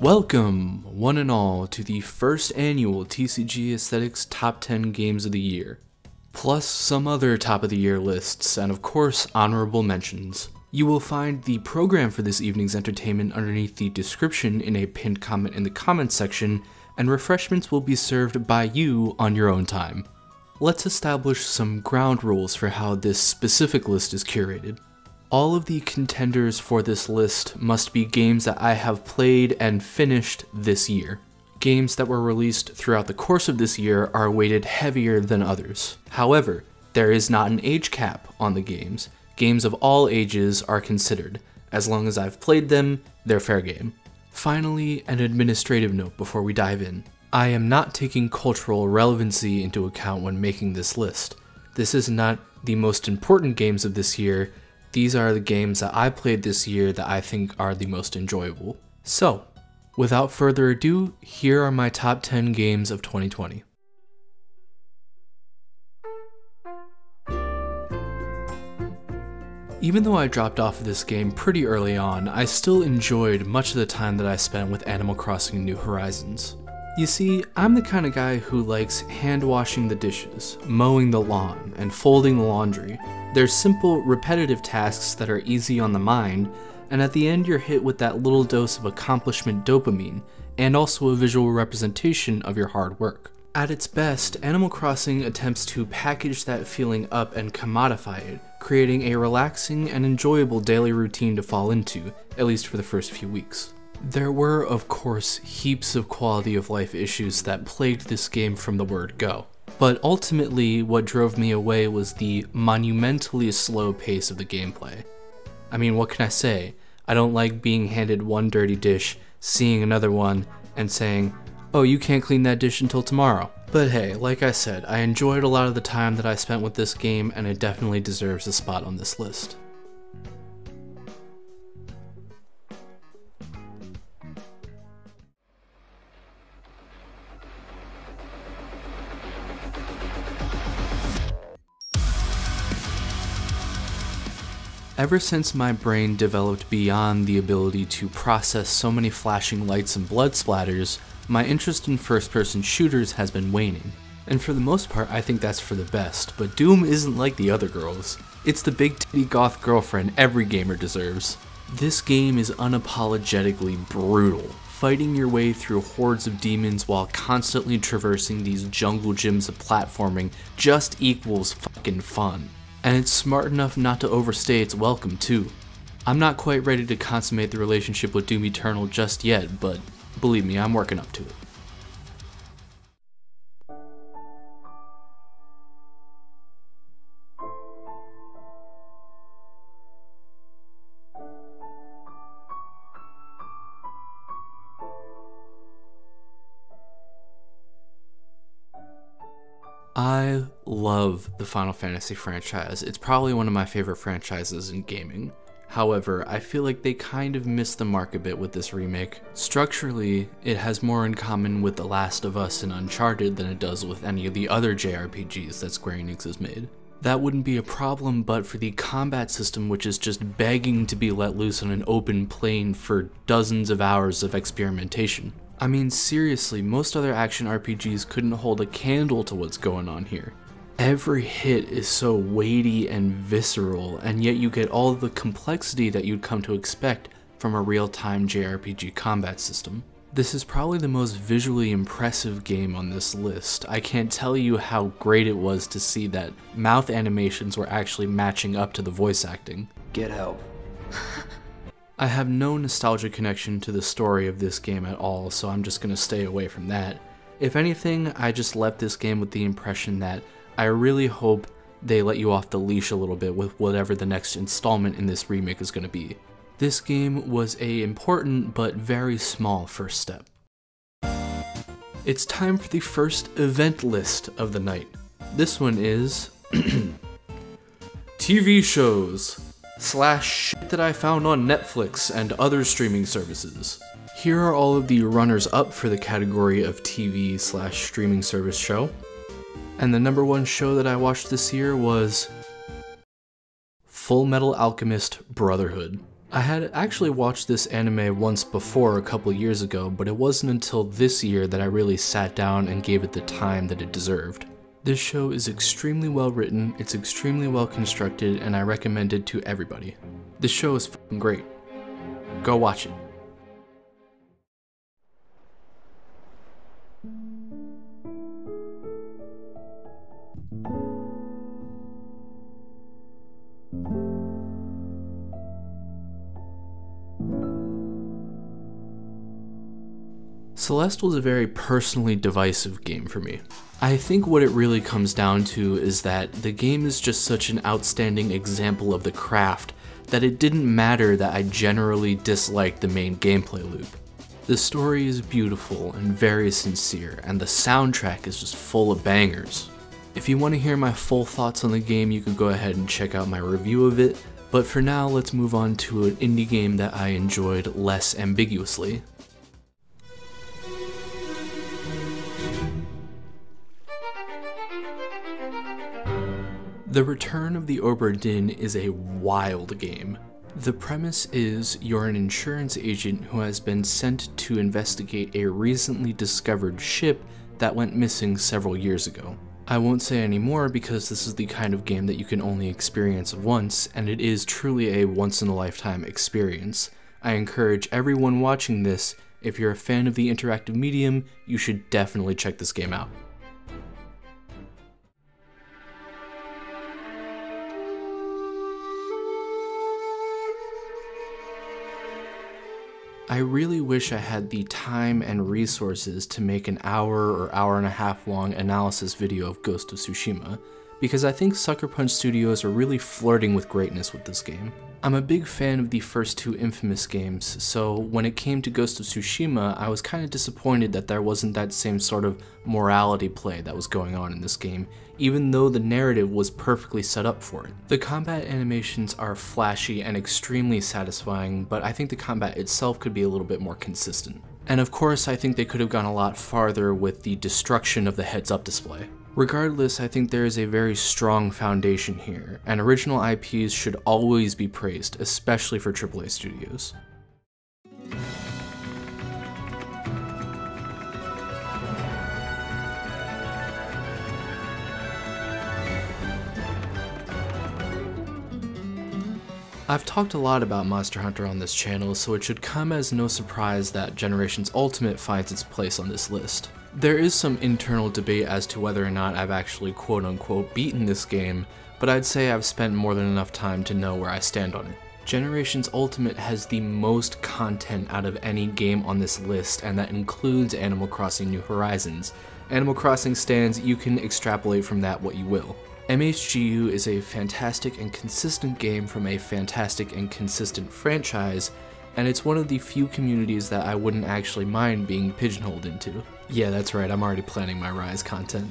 Welcome, one and all, to the first annual TCG Aesthetics Top 10 Games of the Year, plus some other top of the year lists, and of course, honorable mentions. You will find the program for this evening's entertainment underneath the description in a pinned comment in the comments section, and refreshments will be served by you on your own time. Let's establish some ground rules for how this specific list is curated. All of the contenders for this list must be games that I have played and finished this year. Games that were released throughout the course of this year are weighted heavier than others. However, there is not an age cap on the games. Games of all ages are considered. As long as I've played them, they're fair game. Finally, an administrative note before we dive in. I am not taking cultural relevancy into account when making this list. This is not the most important games of this year. These are the games that I played this year that I think are the most enjoyable. So, without further ado, here are my top 10 games of 2020. Even though I dropped off of this game pretty early on, I still enjoyed much of the time that I spent with Animal Crossing New Horizons. You see, I'm the kind of guy who likes hand washing the dishes, mowing the lawn, and folding the laundry. They're simple, repetitive tasks that are easy on the mind, and at the end you're hit with that little dose of accomplishment dopamine, and also a visual representation of your hard work. At its best, Animal Crossing attempts to package that feeling up and commodify it, creating a relaxing and enjoyable daily routine to fall into, at least for the first few weeks. There were, of course, heaps of quality of life issues that plagued this game from the word go. But ultimately, what drove me away was the monumentally slow pace of the gameplay. I mean, what can I say? I don't like being handed one dirty dish, seeing another one, and saying, oh, you can't clean that dish until tomorrow. But hey, like I said, I enjoyed a lot of the time that I spent with this game, and it definitely deserves a spot on this list. Ever since my brain developed beyond the ability to process so many flashing lights and blood splatters, my interest in first-person shooters has been waning. And for the most part, I think that's for the best, but Doom isn't like the other girls. It's the big titty goth girlfriend every gamer deserves. This game is unapologetically brutal, fighting your way through hordes of demons while constantly traversing these jungle gyms of platforming just equals fucking fun. And it's smart enough not to overstay its welcome too. I'm not quite ready to consummate the relationship with Doom Eternal just yet, but believe me, I'm working up to it. I love the Final Fantasy franchise. It's probably one of my favorite franchises in gaming. However, I feel like they kind of missed the mark a bit with this remake. Structurally, it has more in common with The Last of Us and Uncharted than it does with any of the other JRPGs that Square Enix has made. That wouldn't be a problem but for the combat system, which is just begging to be let loose on an open plane for dozens of hours of experimentation. I mean, seriously, most other action RPGs couldn't hold a candle to what's going on here. Every hit is so weighty and visceral, and yet you get all the complexity that you'd come to expect from a real-time JRPG combat system. This is probably the most visually impressive game on this list. I can't tell you how great it was to see that mouth animations were actually matching up to the voice acting. Get help. I have no nostalgia connection to the story of this game at all, so I'm just gonna stay away from that. If anything, I just left this game with the impression that I really hope they let you off the leash a little bit with whatever the next installment in this remake is gonna be. This game was an important but very small first step. It's time for the first event list of the night. This one is TV shows / shit that I found on Netflix and other streaming services. Here are all of the runners up for the category of TV / streaming service show. And the number one show that I watched this year was Full Metal Alchemist Brotherhood. I had actually watched this anime once before a couple years ago, but it wasn't until this year that I really sat down and gave it the time that it deserved. This show is extremely well written, it's extremely well constructed, and I recommend it to everybody. This show is fucking great. Go watch it. Celeste was a very personally divisive game for me. I think what it really comes down to is that the game is just such an outstanding example of the craft that it didn't matter that I generally disliked the main gameplay loop. The story is beautiful and very sincere, and the soundtrack is just full of bangers. If you want to hear my full thoughts on the game, you can go ahead and check out my review of it, but for now let's move on to an indie game that I enjoyed less ambiguously. The Return of the Obra Dinn is a wild game. The premise is you're an insurance agent who has been sent to investigate a recently discovered ship that went missing several years ago. I won't say any more because this is the kind of game that you can only experience once, and it is truly a once-in-a-lifetime experience. I encourage everyone watching this, if you're a fan of the interactive medium, you should definitely check this game out. I really wish I had the time and resources to make an hour or hour and a half long analysis video of Ghost of Tsushima, because I think Sucker Punch Studios are really flirting with greatness with this game. I'm a big fan of the first two Infamous games, so when it came to Ghost of Tsushima, I was kind of disappointed that there wasn't that same sort of morality play that was going on in this game, even though the narrative was perfectly set up for it. The combat animations are flashy and extremely satisfying, but I think the combat itself could be a little bit more consistent. And of course, I think they could have gone a lot farther with the destruction of the heads-up display. Regardless, I think there is a very strong foundation here, and original IPs should always be praised, especially for AAA studios. I've talked a lot about Monster Hunter on this channel, so it should come as no surprise that Generations Ultimate finds its place on this list. There is some internal debate as to whether or not I've actually quote-unquote beaten this game, but I'd say I've spent more than enough time to know where I stand on it. Generations Ultimate has the most content out of any game on this list, and that includes Animal Crossing New Horizons. Animal Crossing stands, you can extrapolate from that what you will. MHGU is a fantastic and consistent game from a fantastic and consistent franchise, and it's one of the few communities that I wouldn't actually mind being pigeonholed into. Yeah, that's right, I'm already planning my Rise content.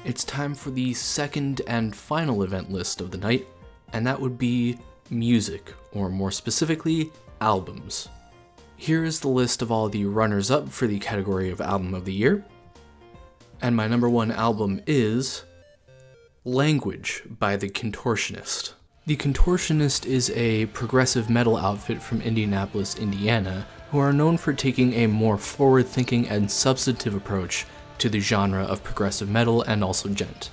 It's time for the second and final event list of the night, and that would be music, or more specifically, albums. Here is the list of all the runners-up for the category of Album of the Year, and my number one album is Language by The Contortionist. The Contortionist is a progressive metal outfit from Indianapolis, Indiana, who are known for taking a more forward-thinking and substantive approach to the genre of progressive metal and also gent.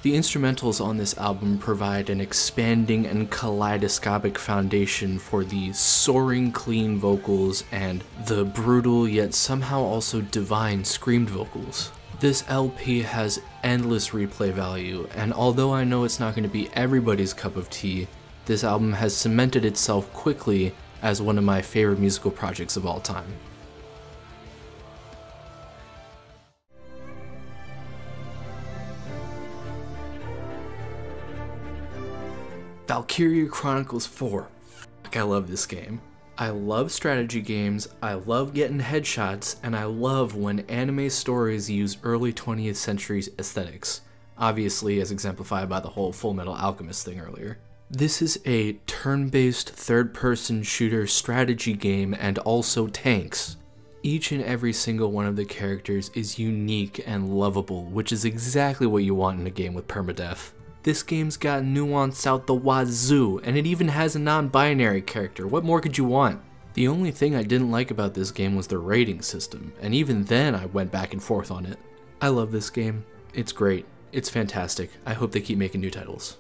The instrumentals on this album provide an expanding and kaleidoscopic foundation for the soaring clean vocals and the brutal yet somehow also divine screamed vocals. This LP has endless replay value, and although I know it's not going to be everybody's cup of tea, this album has cemented itself quickly as one of my favorite musical projects of all time. Valkyria Chronicles 4. Fuck, I love this game. I love strategy games, I love getting headshots, and I love when anime stories use early 20th century aesthetics, obviously as exemplified by the whole Full Metal Alchemist thing earlier. This is a turn-based third-person shooter strategy game and also tanks. Each and every single one of the characters is unique and lovable, which is exactly what you want in a game with permadeath. This game's got nuance out the wazoo, and it even has a non-binary character. What more could you want? The only thing I didn't like about this game was the rating system, and even then I went back and forth on it. I love this game. It's great. It's fantastic. I hope they keep making new titles.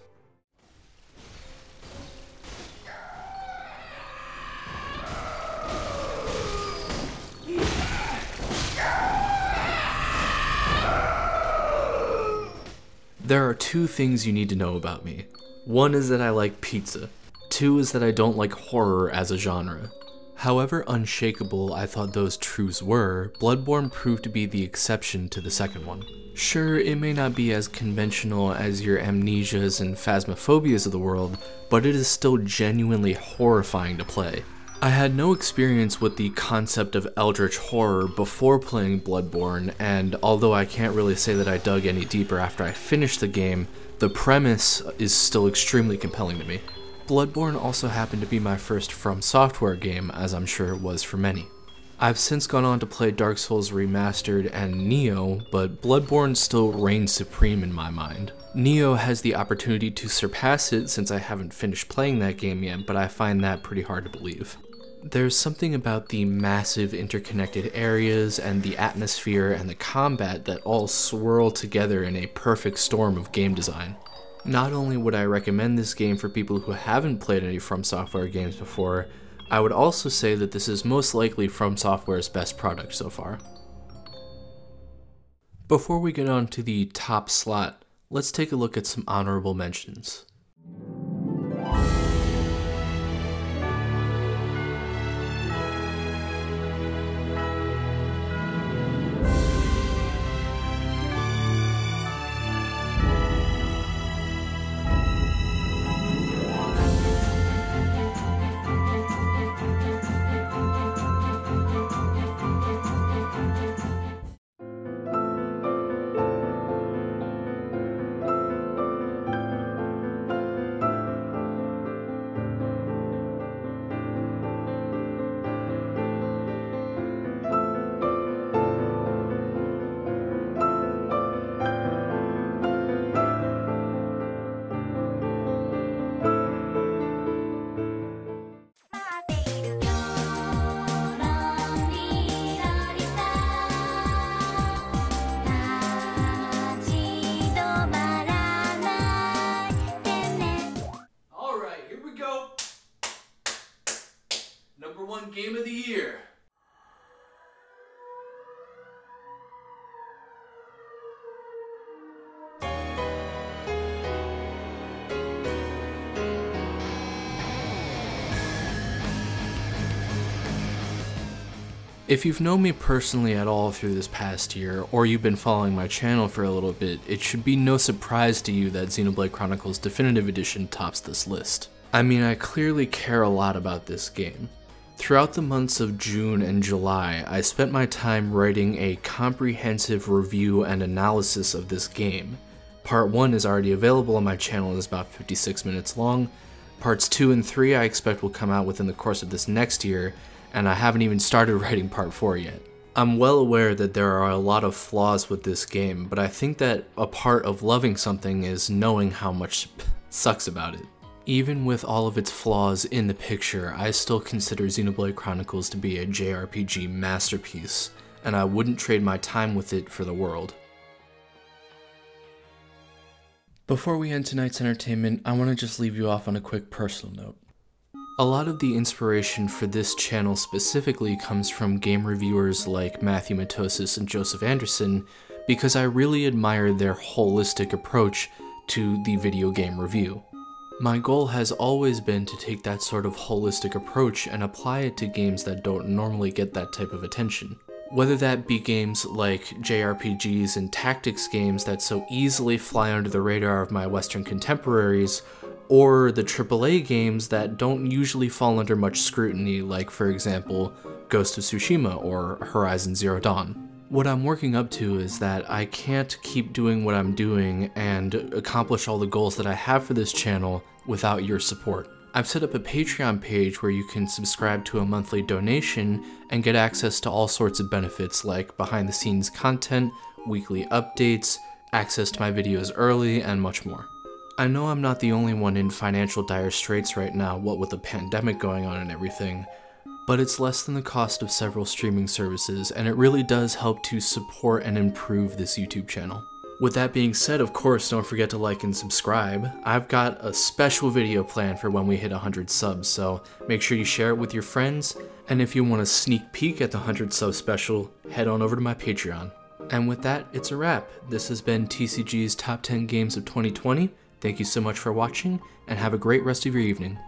There are two things you need to know about me. One is that I like pizza. Two is that I don't like horror as a genre. However unshakable I thought those truths were, Bloodborne proved to be the exception to the second one. Sure, it may not be as conventional as your amnesias and phasmophobias of the world, but it is still genuinely horrifying to play. I had no experience with the concept of eldritch horror before playing Bloodborne, and although I can't really say that I dug any deeper after I finished the game, the premise is still extremely compelling to me. Bloodborne also happened to be my first From Software game, as I'm sure it was for many. I've since gone on to play Dark Souls Remastered and Nioh, but Bloodborne still reigns supreme in my mind. Nioh has the opportunity to surpass it since I haven't finished playing that game yet, but I find that pretty hard to believe. There's something about the massive interconnected areas and the atmosphere and the combat that all swirl together in a perfect storm of game design. Not only would I recommend this game for people who haven't played any From Software games before, I would also say that this is most likely From Software's best product so far. Before we get on to the top slot, let's take a look at some honorable mentions. Number 1 game of the year. If you've known me personally at all through this past year, or you've been following my channel for a little bit, it should be no surprise to you that Xenoblade Chronicles Definitive Edition tops this list. I mean, I clearly care a lot about this game. Throughout the months of June and July, I spent my time writing a comprehensive review and analysis of this game. Part 1 is already available on my channel and is about 56 minutes long. Parts 2 and 3 I expect will come out within the course of this next year, and I haven't even started writing Part 4 yet. I'm well aware that there are a lot of flaws with this game, but I think that a part of loving something is knowing how much sucks about it. Even with all of its flaws in the picture, I still consider Xenoblade Chronicles to be a JRPG masterpiece, and I wouldn't trade my time with it for the world. Before we end tonight's entertainment, I want to just leave you off on a quick personal note. A lot of the inspiration for this channel specifically comes from game reviewers like Matthew Matosis and Joseph Anderson, because I really admire their holistic approach to the video game review. My goal has always been to take that sort of holistic approach and apply it to games that don't normally get that type of attention. Whether that be games like JRPGs and tactics games that so easily fly under the radar of my Western contemporaries, or the AAA games that don't usually fall under much scrutiny, like for example, Ghost of Tsushima or Horizon Zero Dawn. What I'm working up to is that I can't keep doing what I'm doing and accomplish all the goals that I have for this channel without your support. I've set up a Patreon page where you can subscribe to a monthly donation and get access to all sorts of benefits like behind the scenes content, weekly updates, access to my videos early, and much more. I know I'm not the only one in financial dire straits right now, what with the pandemic going on and everything, but it's less than the cost of several streaming services, and it really does help to support and improve this YouTube channel. With that being said, of course, don't forget to like and subscribe. I've got a special video planned for when we hit 100 subs, so make sure you share it with your friends, and if you want a sneak peek at the 100 sub special, head on over to my Patreon. And with that, it's a wrap. This has been TCG's Top 10 Games of 2020. Thank you so much for watching, and have a great rest of your evening.